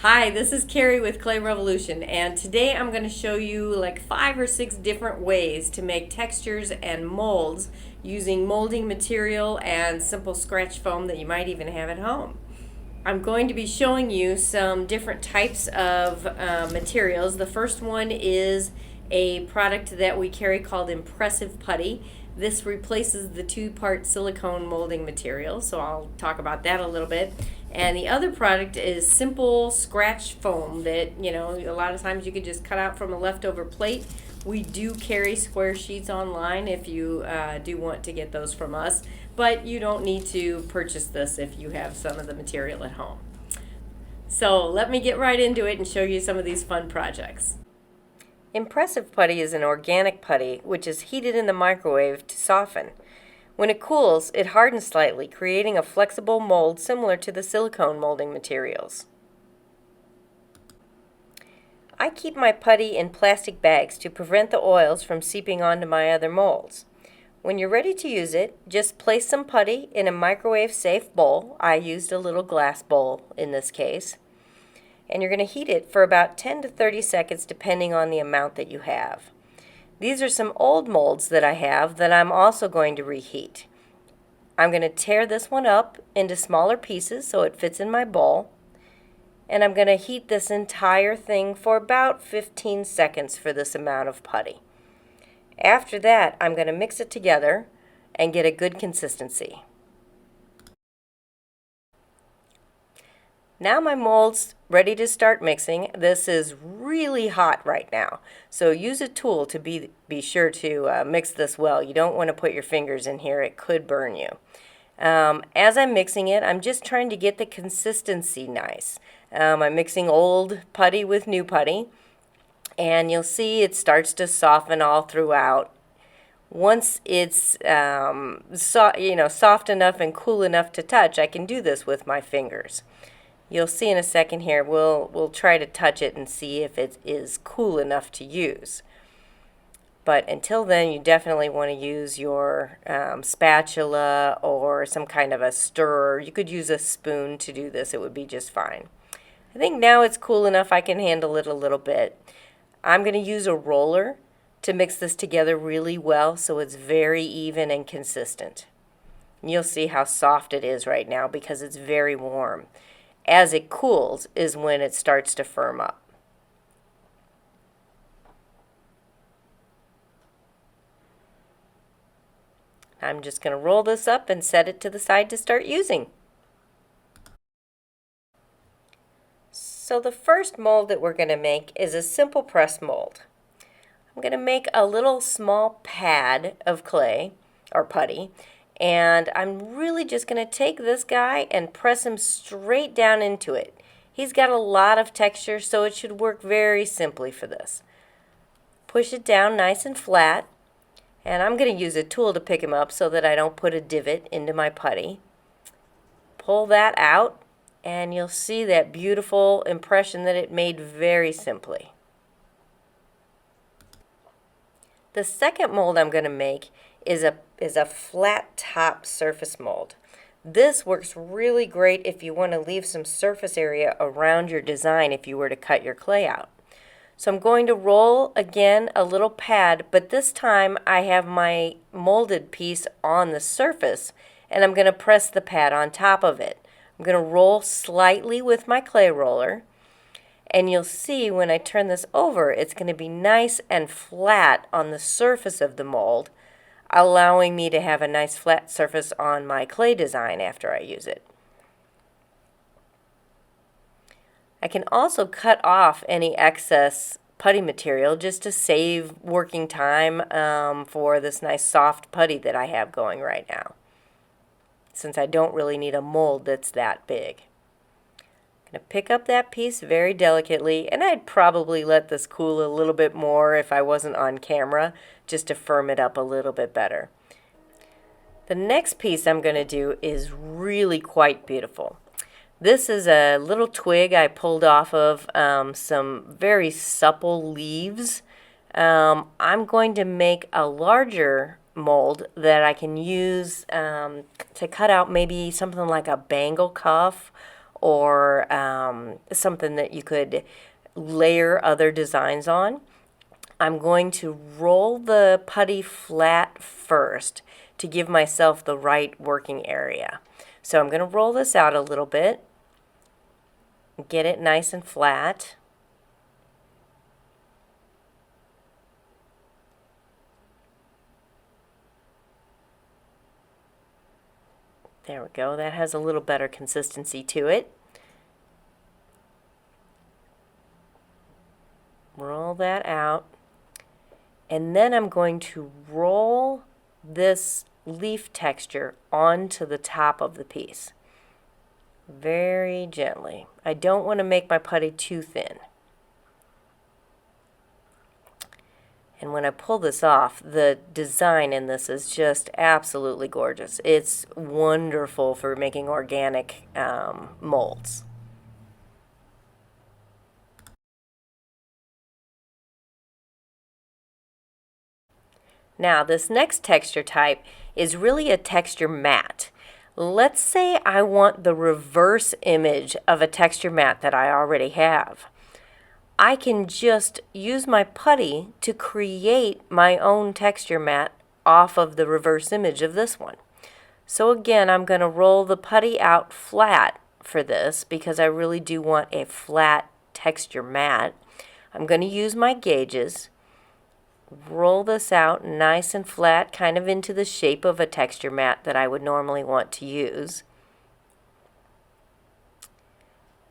Hi, this is Carrie with Clay Revolution, and today I'm going to show you like 5 or 6 different ways to make textures and molds using molding material and simple scratch foam that you might even have at home. I'm going to be showing you some different types of materials. The first one is a product that we carry called Impressive Putty. This replaces the two-part silicone molding material, so I'll talk about that a little bit. And the other product is simple scratch foam that, a lot of times you can just cut out from a leftover plate. We do carry square sheets online if you do want to get those from us, but you don't need to purchase this if you have some of the material at home. So let me get right into it and show you some of these fun projects. Impressive Putty is an organic putty which is heated in the microwave to soften. When it cools, it hardens slightly, creating a flexible mold similar to the silicone molding materials. I keep my putty in plastic bags to prevent the oils from seeping onto my other molds. When you're ready to use it, just place some putty in a microwave-safe bowl. I used a little glass bowl in this case. And you're going to heat it for about 10 to 30 seconds depending on the amount that you have. These are some old molds that I have that I'm also going to reheat. I'm going to tear this one up into smaller pieces so it fits in my bowl. And I'm going to heat this entire thing for about 15 seconds for this amount of putty. After that, I'm going to mix it together and get a good consistency. Now my mold's ready to start mixing. This is really hot right now, so use a tool to be sure to mix this well. You don't want to put your fingers in here, it could burn you. As I'm mixing it, I'm just trying to get the consistency nice. I'm mixing old putty with new putty, and you'll see it starts to soften all throughout. Once it's soft enough and cool enough to touch, I can do this with my fingers. You'll see in a second here, we'll try to touch it and see if it is cool enough to use. But until then, you definitely want to use your spatula or some kind of a stirrer. You could use a spoon to do this. It would be just fine. I think now it's cool enough I can handle it a little bit. I'm going to use a roller to mix this together really well so it's very even and consistent. And you'll see how soft it is right now because it's very warm. As it cools is when it starts to firm up. I'm just going to roll this up and set it to the side to start using. So the first mold that we're going to make is a simple press mold. I'm going to make a little small pad of clay or putty, and I'm really just going to take this guy and press him straight down into it. He's got a lot of texture, so it should work very simply for this. Push it down nice and flat, and I'm going to use a tool to pick him up so that I don't put a divot into my putty. Pull that out, and you'll see that beautiful impression that it made very simply. The second mold I'm going to make is a flat top surface mold. This works really great if you want to leave some surface area around your design if you were to cut your clay out. So I'm going to roll again a little pad, but this time I have my molded piece on the surface and I'm going to press the pad on top of it. I'm going to roll slightly with my clay roller. And you'll see when I turn this over, it's going to be nice and flat on the surface of the mold, allowing me to have a nice flat surface on my clay design after I use it. I can also cut off any excess putty material just to save working time for this nice soft putty that I have going right now, since I don't really need a mold that's that big. I'm going to pick up that piece very delicately, and I'd probably let this cool a little bit more if I wasn't on camera, just to firm it up a little bit better. The next piece I'm going to do is really quite beautiful. This is a little twig I pulled off of some very supple leaves. I'm going to make a larger mold that I can use to cut out maybe something like a bangle cuff or something that you could layer other designs on. I'm going to roll the putty flat first to give myself the right working area. So I'm going to roll this out a little bit, get it nice and flat. There we go. That has a little better consistency to it. Roll that out. And then I'm going to roll this leaf texture onto the top of the piece. Very gently. I don't want to make my putty too thin. And when I pull this off, the design in this is just absolutely gorgeous. It's wonderful for making organic molds. Now, this next texture type is really a texture mat. Let's say I want the reverse image of a texture mat that I already have. I can just use my putty to create my own texture mat off of the reverse image of this one. So again, I'm going to roll the putty out flat for this because I really do want a flat texture mat. I'm going to use my gauges, roll this out nice and flat, kind of into the shape of a texture mat that I would normally want to use.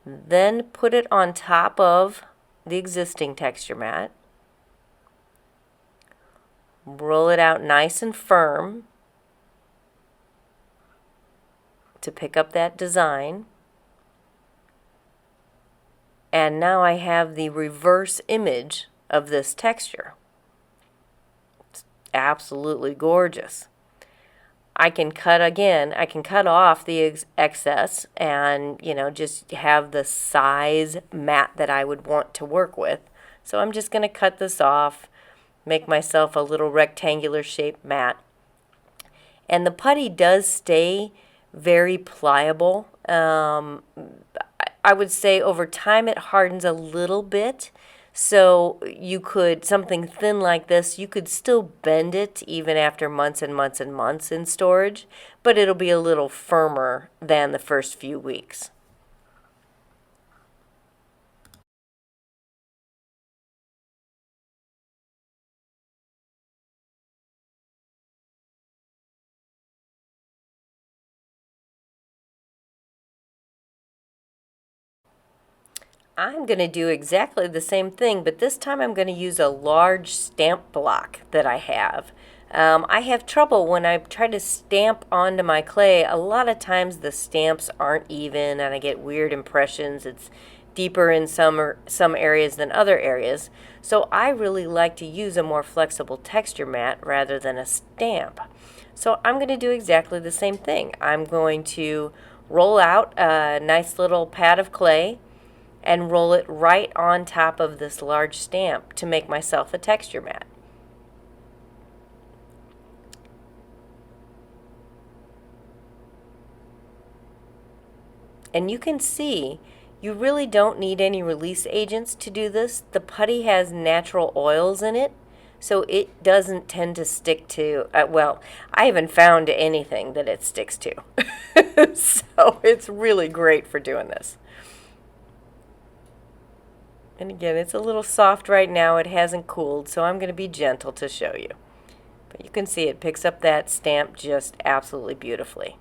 Then put it on top of the existing texture mat. Roll it out nice and firm to pick up that design. And now I have the reverse image of this texture. It's absolutely gorgeous. I can cut off the excess and, just have the size mat that I would want to work with. So I'm just going to cut this off, make myself a little rectangular shaped mat. And the putty does stay very pliable. I would say over time it hardens a little bit. So you could, something thin like this, you could still bend it even after months and months and months in storage, but it'll be a little firmer than the first few weeks. I'm going to do exactly the same thing, but this time I'm going to use a large stamp block that I have. I have trouble when I try to stamp onto my clay. A lot of times the stamps aren't even and I get weird impressions. It's deeper in some areas than other areas. So I really like to use a more flexible texture mat rather than a stamp. So I'm going to do exactly the same thing. I'm going to roll out a nice little pad of clay and roll it right on top of this large stamp to make myself a texture mat. And you can see you really don't need any release agents to do this. The putty has natural oils in it, so it doesn't tend to stick to, well, I haven't found anything that it sticks to. So it's really great for doing this. And again, it's a little soft right now. It hasn't cooled, so I'm going to be gentle to show you. But you can see it picks up that stamp just absolutely beautifully.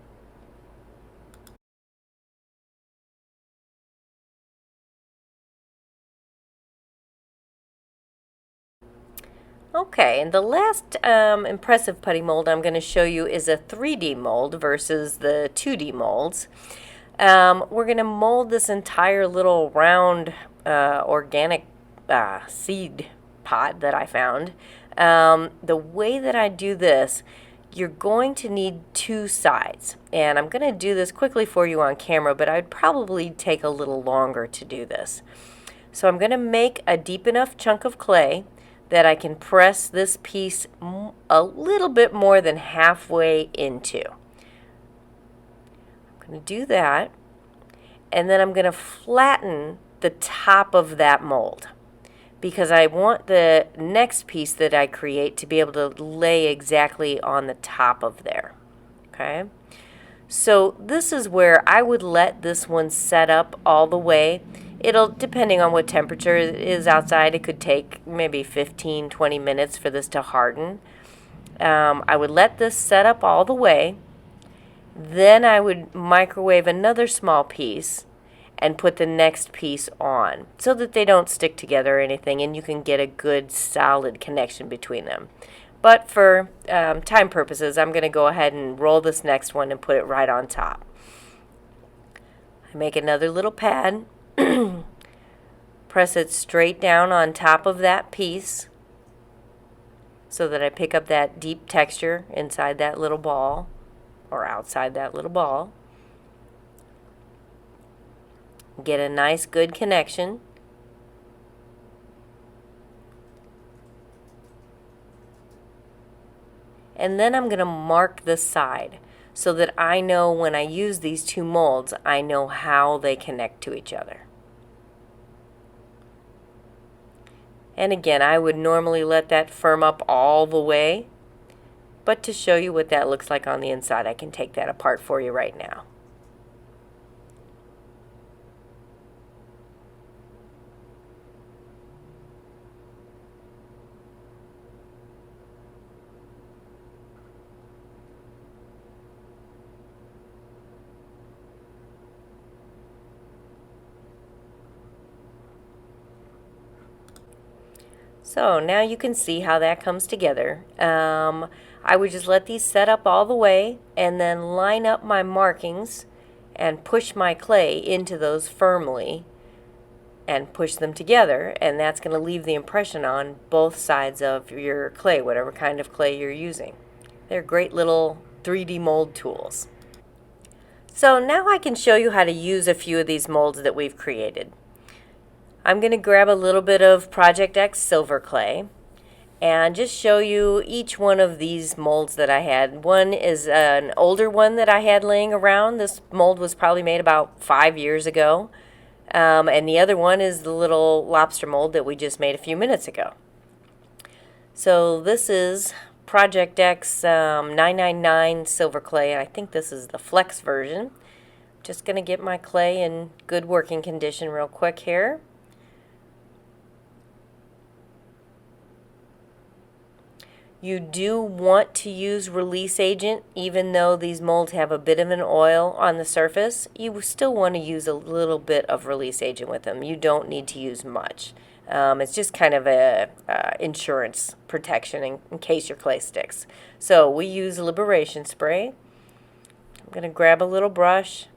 Okay, and the last Impressive Putty mold I'm going to show you is a 3D mold versus the 2D molds. We're going to mold this entire little round organic seed pot that I found. The way that I do this, you're going to need two sides. And I'm going to do this quickly for you on camera, but I'd probably take a little longer to do this. So I'm going to make a deep enough chunk of clay that I can press this piece a little bit more than halfway into. I'm going to do that. and then I'm going to flatten the top of that mold, because I want the next piece that I create to be able to lay exactly on the top of there. Okay? So this is where I would let this one set up all the way. It'll, depending on what temperature it is outside, it could take maybe 15-20 minutes for this to harden. I would let this set up all the way. Then I would microwave another small piece and put the next piece on so that they don't stick together or anything, and you can get a good solid connection between them. But for time purposes, I'm going to go ahead and roll this next one and put it right on top. I make another little pad, press it straight down on top of that piece so that I pick up that deep texture inside that little ball or outside that little ball. Get a nice good connection. And then I'm going to mark the side so that I know when I use these two molds, I know how they connect to each other. And again, I would normally let that firm up all the way, but to show you what that looks like on the inside, I can take that apart for you right now. So now you can see how that comes together. I would just let these set up all the way and then line up my markings and push my clay into those firmly and push them together, and that's going to leave the impression on both sides of your clay, whatever kind of clay you're using. They're great little 3D mold tools. So now I can show you how to use a few of these molds that we've created. I'm going to grab a little bit of Project X silver clay and just show you each one of these molds that I had. One is an older one that I had laying around. This mold was probably made about 5 years ago. And the other one is the little lobster mold that we just made a few minutes ago. So this is Project X 999 silver clay. I think this is the flex version. Just going to get my clay in good working condition real quick here. You do want to use release agent, even though these molds have a bit of an oil on the surface. You still want to use a little bit of release agent with them. You don't need to use much. It's just kind of a insurance protection in case your clay sticks. So we use liberation spray. I'm going to grab a little brush,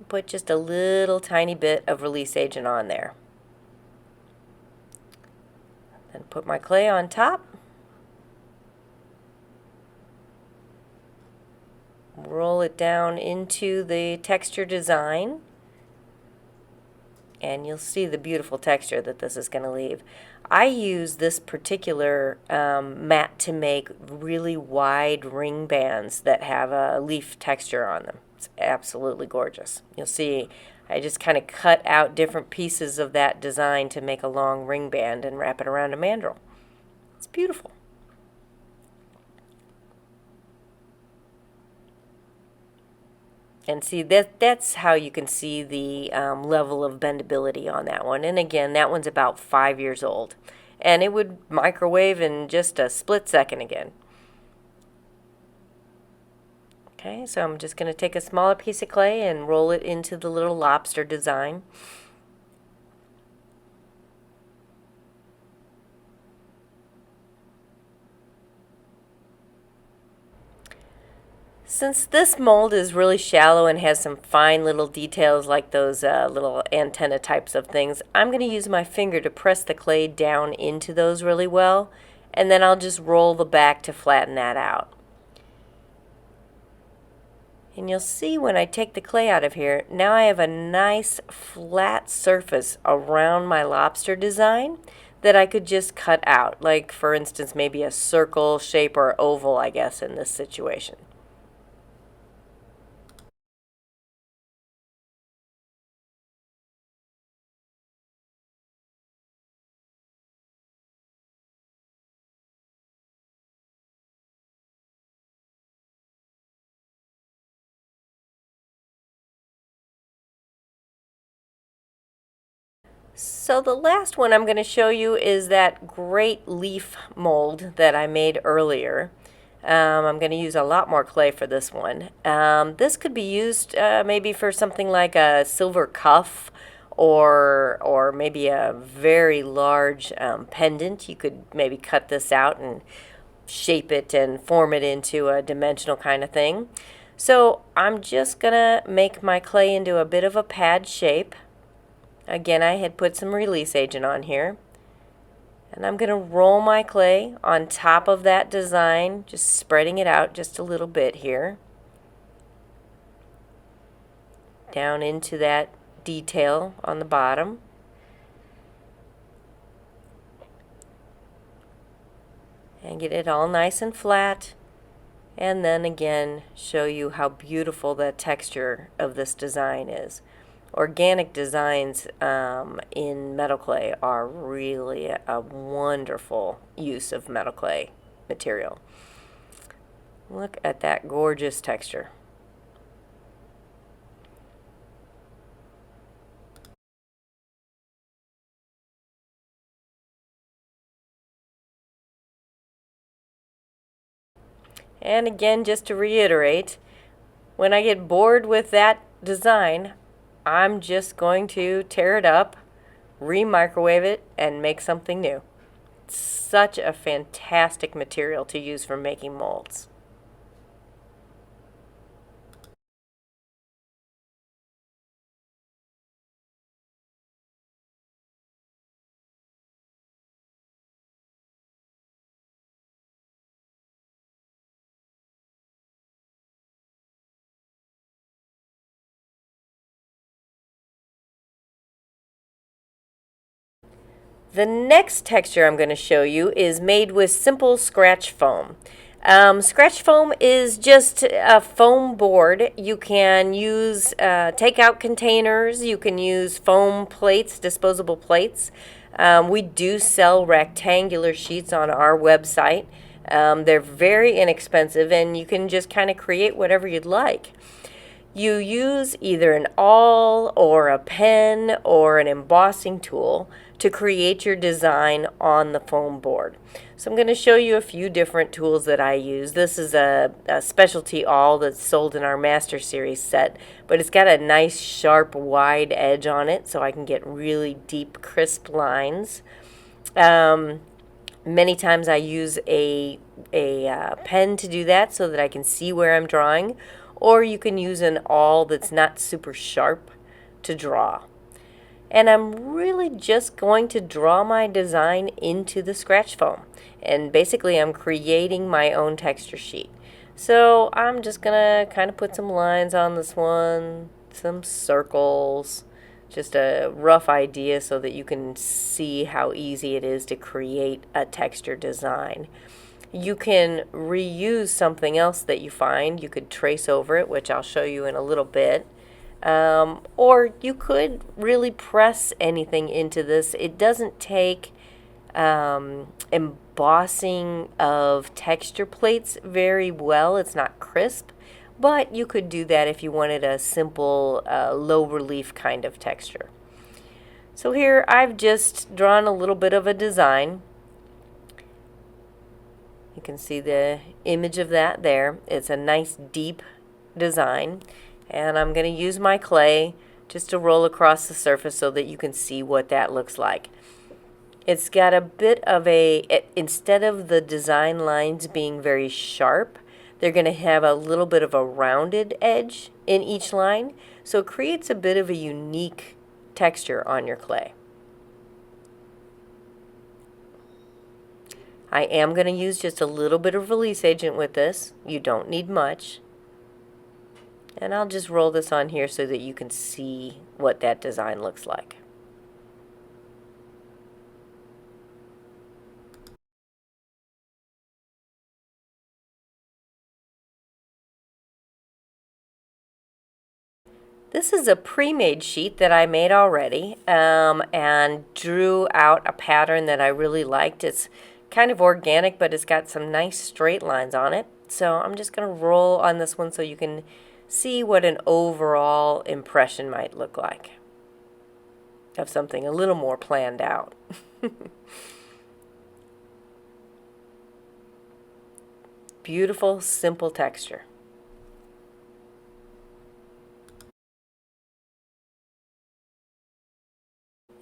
put just a little tiny bit of release agent on there. Then put my clay on top. Roll it down into the texture design, and you'll see the beautiful texture that this is going to leave. I use this particular mat to make really wide ring bands that have a leaf texture on them. It's absolutely gorgeous. You'll see I just kind of cut out different pieces of that design to make a long ring band and wrap it around a mandrel. It's beautiful. And see, that's how you can see the level of bendability on that one. And again, that one's about 5 years old. And it would microwave in just a split second again. Okay, so I'm just going to take a smaller piece of clay and roll it into the little lobster design. Since this mold is really shallow and has some fine little details like those little antenna types of things, I'm going to use my finger to press the clay down into those really well, and then I'll just roll the back to flatten that out. And you'll see when I take the clay out of here, now I have a nice flat surface around my lobster design that I could just cut out, like for instance maybe a circle shape or oval, I guess, in this situation. So the last one I'm going to show you is that great leaf mold that I made earlier. I'm going to use a lot more clay for this one. This could be used maybe for something like a silver cuff or maybe a very large pendant. You could maybe cut this out and shape it and form it into a dimensional kind of thing. So I'm just going to make my clay into a bit of a pad shape. Again, I had put some release agent on here. And I'm going to roll my clay on top of that design, just spreading it out just a little bit here. Down into that detail on the bottom. And get it all nice and flat. And then again, show you how beautiful the texture of this design is. Organic designs in metal clay are really a wonderful use of metal clay material. Look at that gorgeous texture. And again, just to reiterate, when I get bored with that design, I'm just going to tear it up, re-microwave it, and make something new. It's such a fantastic material to use for making molds. The next texture I'm going to show you is made with simple scratch foam. Scratch foam is just a foam board. You can use takeout containers. You can use foam plates, disposable plates. We do sell rectangular sheets on our website. They're very inexpensive, and you can just kind of create whatever you'd like. You use either an awl or a pen or an embossing tool to create your design on the foam board. So I'm going to show you a few different tools that I use. This is a specialty awl that's sold in our Master Series set, but it's got a nice sharp wide edge on it so I can get really deep crisp lines. Many times I use a pen to do that so that I can see where I'm drawing, or you can use an awl that's not super sharp to draw. And I'm really just going to draw my design into the scratch foam. And basically I'm creating my own texture sheet. So I'm just going to kind of put some lines on this one, some circles, just a rough idea so that you can see how easy it is to create a texture design. You can reuse something else that you find. You could trace over it, which I'll show you in a little bit. Or you could really press anything into this. It doesn't take embossing of texture plates very well. It's not crisp, but you could do that if you wanted a simple low relief kind of texture. So here I've just drawn a little bit of a design. You can see the image of that there. It's a nice deep design. And I'm going to use my clay just to roll across the surface so that you can see what that looks like. It's got a bit of instead of the design lines being very sharp, they're going to have a little bit of a rounded edge in each line. So it creates a bit of a unique texture on your clay. I am going to use just a little bit of release agent with this. You don't need much. And I'll just roll this on here so that you can see what that design looks like. This is a pre-made sheet that I made already and drew out a pattern that I really liked. It's kind of organic, but it's got some nice straight lines on it. So I'm just going to roll on this one so you can see what an overall impression might look like. of something a little more planned out. Beautiful, simple texture.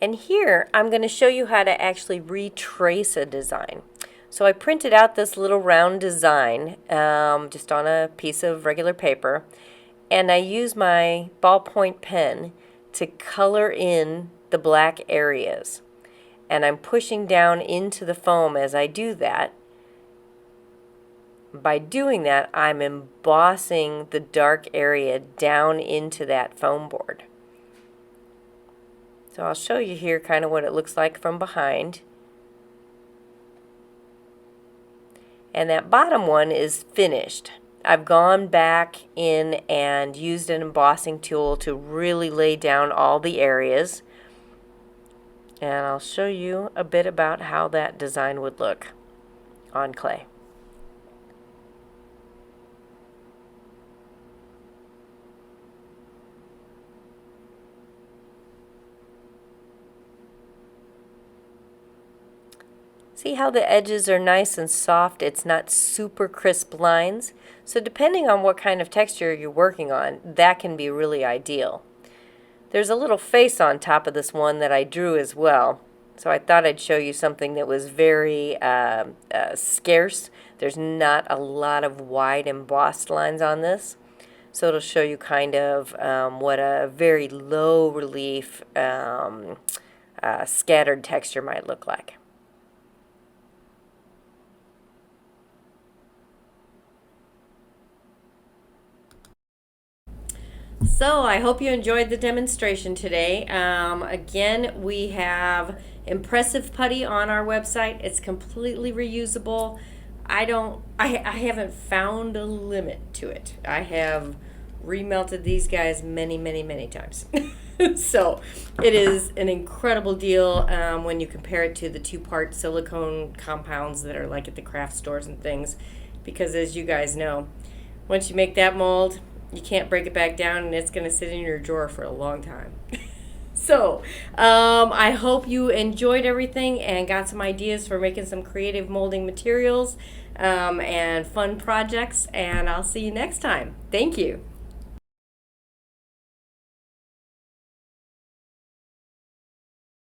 And here I'm going to show you how to actually retrace a design. So I printed out this little round design just on a piece of regular paper, and I use my ballpoint pen to color in the black areas. And I'm pushing down into the foam as I do that. By doing that, I'm embossing the dark area down into that foam board. So I'll show you here kind of what it looks like from behind. And that bottom one is finished. I've gone back in and used an embossing tool to really lay down all the areas. And I'll show you a bit about how that design would look on clay. See how the edges are nice and soft? It's not super crisp lines. So depending on what kind of texture you're working on, that can be really ideal. There's a little face on top of this one that I drew as well. So I thought I'd show you something that was very scarce. There's not a lot of wide embossed lines on this. So it'll show you kind of what a very low relief scattered texture might look like. So I hope you enjoyed the demonstration today. Again, we have Impressive Putty on our website. It's completely reusable. I haven't found a limit to it. I have remelted these guys many times. So it is an incredible deal when you compare it to the two-part silicone compounds that are like at the craft stores and things, because as you guys know, once you make that mold, you can't break it back down, and it's going to sit in your drawer for a long time. So I hope you enjoyed everything and got some ideas for making some creative molding materials and fun projects, and I'll see you next time. Thank you.